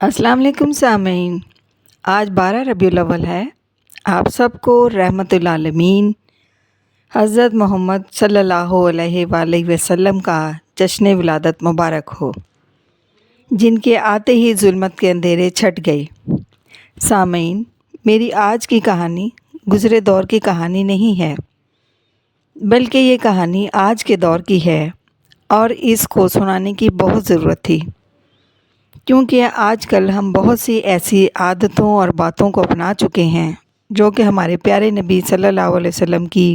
السلام علیکم سامعین، آج 12 ربیع الاول ہے۔ آپ سب کو رحمت العالمین حضرت محمد صلی اللہ علیہ وآلہ وسلم کا جشن ولادت مبارک ہو، جن کے آتے ہی ظلمت کے اندھیرے چھٹ گئے۔ سامعین، میری آج کی کہانی گزرے دور کی کہانی نہیں ہے، بلکہ یہ کہانی آج کے دور کی ہے اور اس کو سنانے کی بہت ضرورت تھی، کیونکہ آج کل ہم بہت سی ایسی عادتوں اور باتوں کو اپنا چکے ہیں جو کہ ہمارے پیارے نبی صلی اللہ علیہ وسلم کی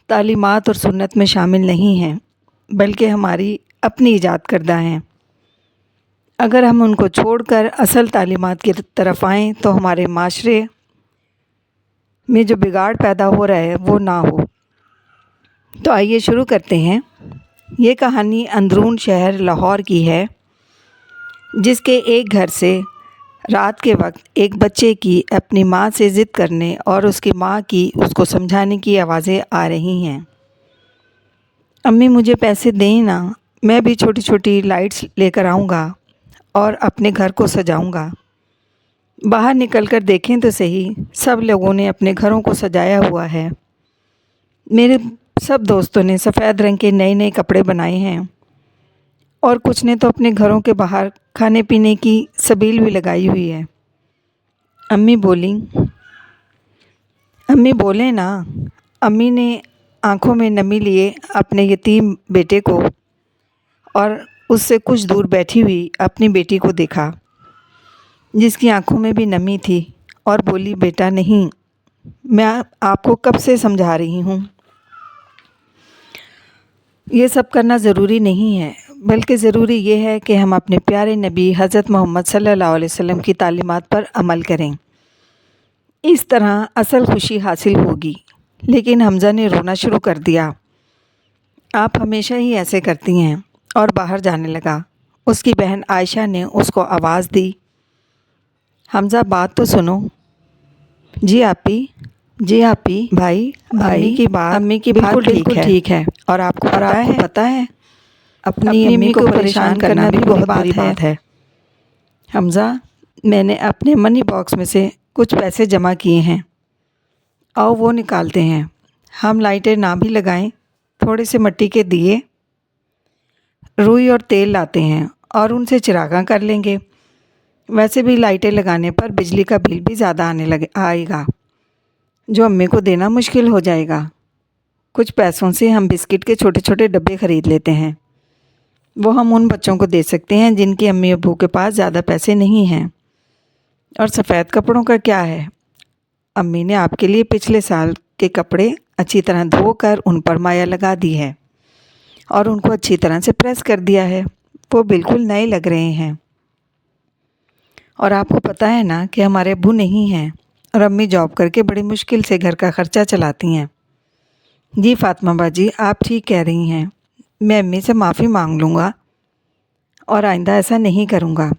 تعلیمات اور سنت میں شامل نہیں ہیں، بلکہ ہماری اپنی ایجاد کردہ ہیں۔ اگر ہم ان کو چھوڑ کر اصل تعلیمات کی طرف آئیں تو ہمارے معاشرے میں جو بگاڑ پیدا ہو رہا ہے وہ نہ ہو۔ تو آئیے شروع کرتے ہیں۔ یہ کہانی اندرون شہر لاہور کی ہے، جس کے ایک گھر سے رات کے وقت ایک بچے کی اپنی ماں سے ضد کرنے اور اس کی ماں کی اس کو سمجھانے کی آوازیں آ رہی ہیں۔ امی مجھے پیسے دیں نا، میں بھی چھوٹی چھوٹی لائٹس لے کر آؤں گا اور اپنے گھر کو سجاؤں گا۔ باہر نکل کر دیکھیں تو صحیح، سب لوگوں نے اپنے گھروں کو سجایا ہوا ہے۔ میرے سب دوستوں نے سفید رنگ کے نئے نئے کپڑے بنائے ہیں اور کچھ نے تو اپنے گھروں کے باہر کھانے پینے کی سبیل بھی لگائی ہوئی ہے۔ امی بولیں نا۔ امی نے آنکھوں میں نمی لیے اپنے یتیم بیٹے کو اور اس سے کچھ دور بیٹھی ہوئی اپنی بیٹی کو دیکھا، جس کی آنکھوں میں بھی نمی تھی، اور بولی، بیٹا نہیں، میں آپ کو کب سے سمجھا رہی ہوں، یہ سب کرنا ضروری نہیں ہے، بلکہ ضروری یہ ہے کہ ہم اپنے پیارے نبی حضرت محمد صلی اللہ علیہ وسلم کی تعلیمات پر عمل کریں، اس طرح اصل خوشی حاصل ہوگی۔ لیکن حمزہ نے رونا شروع کر دیا۔ آپ ہمیشہ ہی ایسے کرتی ہیں، اور باہر جانے لگا۔ اس کی بہن عائشہ نے اس کو آواز دی، حمزہ بات تو سنو۔ جی آپی، بھائی کی بات امی کی بالکل ٹھیک ہے، اور آپ کو پتہ ہے اپنی امی کو پریشان کرنا بھی بہت بڑی بات ہے۔ حمزہ، میں نے اپنے منی باکس میں سے کچھ پیسے جمع کیے ہیں، آؤ وہ نکالتے ہیں۔ ہم لائٹیں نہ بھی لگائیں، تھوڑے سے مٹی کے دیے، روئی اور تیل لاتے ہیں اور ان سے چراغاں کر لیں گے۔ ویسے بھی لائٹیں لگانے پر بجلی کا بل بھی زیادہ آئے گا، جو امی کو دینا مشکل ہو جائے گا۔ کچھ پیسوں سے ہم بسکٹ کے چھوٹے چھوٹے ڈبے خرید لیتے ہیں، وہ ہم ان بچوں کو دے سکتے ہیں جن کے امی ابو کے پاس زیادہ پیسے نہیں ہیں۔ اور سفید کپڑوں کا کیا ہے؟ امی نے آپ کے لیے پچھلے سال کے کپڑے اچھی طرح دھو کر ان پر مائع لگا دی ہے اور ان کو اچھی طرح سے پریس کر دیا ہے، وہ بالکل نئے لگ رہے ہیں۔ اور آپ کو پتہ ہے نا کہ ہمارے ابو نہیں ہیں اور امی جاب کر کے بڑی مشکل سے گھر کا خرچہ چلاتی ہیں۔ جی فاطمہ باجی، آپ ٹھیک کہہ رہی ہیں، میں امی سے معافی مانگ لوں گا اور آئندہ ایسا نہیں کروں گا۔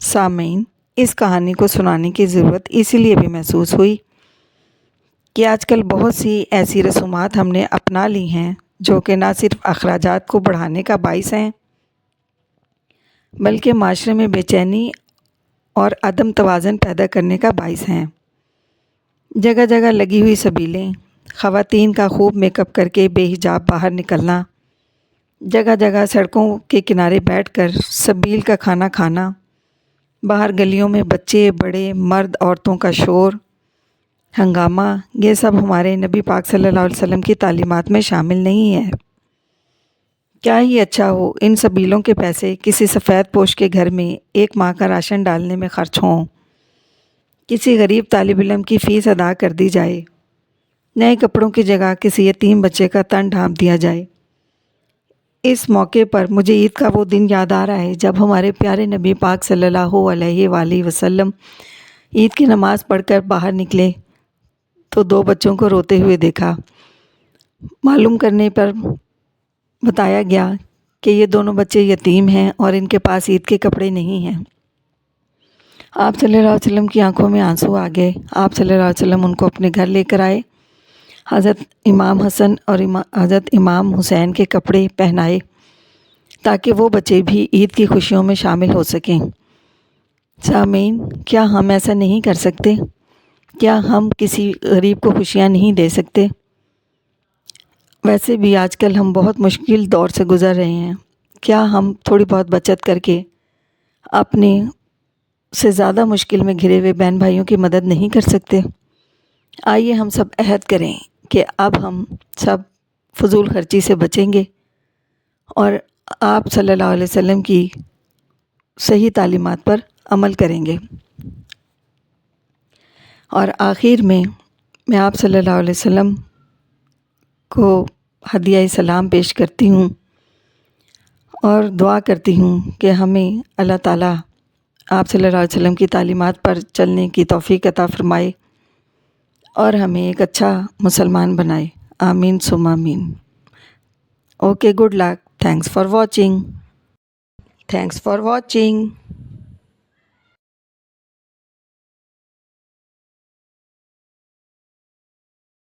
سامعین، اس کہانی کو سنانے کی ضرورت اسی لیے بھی محسوس ہوئی کہ آج کل بہت سی ایسی رسومات ہم نے اپنا لی ہیں جو کہ نہ صرف اخراجات کو بڑھانے کا باعث ہیں، بلکہ معاشرے میں بے چینی اور عدم توازن پیدا کرنے کا باعث ہیں۔ جگہ جگہ لگی ہوئی سبیلیں، خواتین کا خوب میک اپ کر کے بے حجاب باہر نکلنا، جگہ جگہ سڑکوں کے کنارے بیٹھ کر سبیل کا کھانا کھانا، باہر گلیوں میں بچے بڑے مرد عورتوں کا شور ہنگامہ، یہ سب ہمارے نبی پاک صلی اللہ علیہ وسلم کی تعلیمات میں شامل نہیں ہے۔ کیا ہی اچھا ہو ان سبیلوں کے پیسے کسی سفید پوش کے گھر میں ایک ماہ کا راشن ڈالنے میں خرچ ہوں، کسی غریب طالب علم کی فیس ادا کر دی جائے، نئے کپڑوں کی جگہ کسی یتیم بچے کا تن ڈھانپ دیا جائے۔ اس موقع پر مجھے عید کا وہ دن یاد آ رہا ہے جب ہمارے پیارے نبی پاک صلی اللہ علیہ وآلہ وسلم عید کی نماز پڑھ کر باہر نکلے تو 2 بچوں کو روتے ہوئے دیکھا۔ معلوم کرنے پر بتایا گیا کہ یہ دونوں بچے یتیم ہیں اور ان کے پاس عید کے کپڑے نہیں ہیں۔ آپ صلی اللہ علیہ وسلم کی آنکھوں میں آنسو آ گئے۔ آپ صلی اللہ علیہ وسلم ان کو اپنے گھر لے کر آئے، حضرت امام حسن اور حضرت امام حسین کے کپڑے پہنائے تاکہ وہ بچے بھی عید کی خوشیوں میں شامل ہو سکیں۔ سامعین، کیا ہم ایسا نہیں کر سکتے؟ کیا ہم کسی غریب کو خوشیاں نہیں دے سکتے؟ ویسے بھی آج کل ہم بہت مشکل دور سے گزر رہے ہیں، کیا ہم تھوڑی بہت بچت کر کے اپنے سے زیادہ مشکل میں گھرے ہوئے بہن بھائیوں کی مدد نہیں کر سکتے؟ آئیے ہم سب عہد کریں کہ اب ہم سب فضول خرچی سے بچیں گے اور آپ صلی اللہ علیہ وسلم کی صحیح تعلیمات پر عمل کریں گے۔ اور آخر میں آپ صلی اللہ علیہ وسلم کو ہدیہ سلام پیش کرتی ہوں اور دعا کرتی ہوں کہ ہمیں اللہ تعالیٰ آپ صلی اللہ علیہ وسلم کی تعلیمات پر چلنے کی توفیق عطا فرمائے اور ہمیں ایک اچھا مسلمان بنائے۔ آمین ثم آمین۔ Okay, good luck. Thanks for watching.